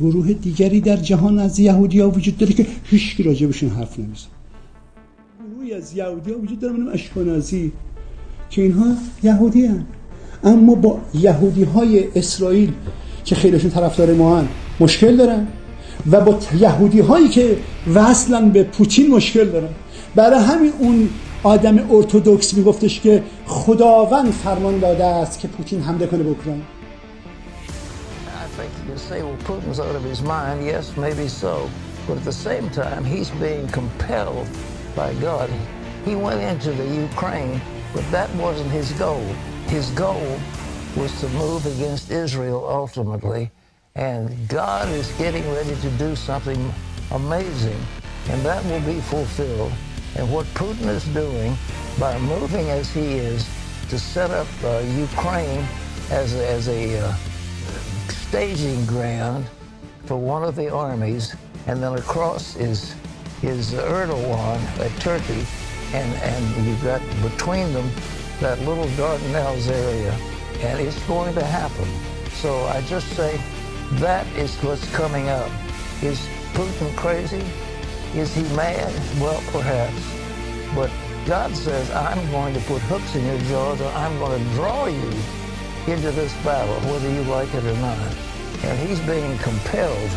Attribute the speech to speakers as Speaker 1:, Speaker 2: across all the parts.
Speaker 1: گروه دیگری در جهان از یهودی‌ها وجود داره که هیچ کی راجبشون حرف نمیزنه. گروهی از یهودی‌ها وجود داره به نام اشکنازی که اینها یهودی هستند، اما با یهودی‌های اسرائیل که خیلیشون طرفدار ما هستند مشکل دارن و با یهودی‌هایی که وصلن به پوتین مشکل دارن. برای همین اون آدم ارتدوکس میگفتش که خداوند فرمان داده است که پوتین حمله کنه به اوکراین.
Speaker 2: I think you can say, well, Putin's out of his mind. Yes, maybe so. But at the same time, he's being compelled by God. He went into the Ukraine, but that wasn't his goal. His goal was to move against Israel ultimately. And God is getting ready to do something amazing, and that will be fulfilled. And what Putin is doing by moving as he is to set up Ukraine as a staging ground for one of the armies, and then across is Erdogan at Turkey, and you've got between them that little Dardanelles area, and it's going to happen. So I just say that is what's coming up. Is Putin crazy? Is he mad? Well, perhaps. But God says, I'm going to put hooks in your jaws, or I'm going to draw you into this battle, whether you like it or not. And he's being compelled,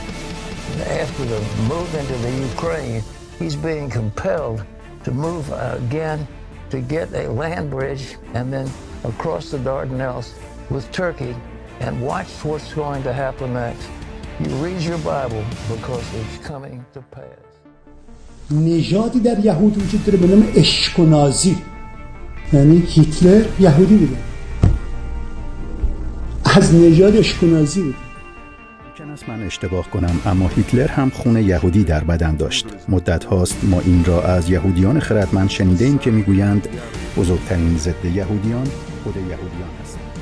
Speaker 2: after the move into the Ukraine, he's being compelled to move again to get a land bridge and then across the Dardanelles with Turkey, and watch what's going to happen next. You read your Bible because it's coming to pass.
Speaker 1: نژادی در یهود وجود داره به نام اشکنازی، یعنی هیتلر یهودی بوده، از نژاد اشکنازی بود.
Speaker 3: ممکن است من اشتباه کنم، اما هیتلر هم خون یهودی در بدن داشت. مدت هاست ما این را از یهودیان خردمند شنیده ایم که میگویند بزرگترین ضد یهودیان خود یهودیان هستند.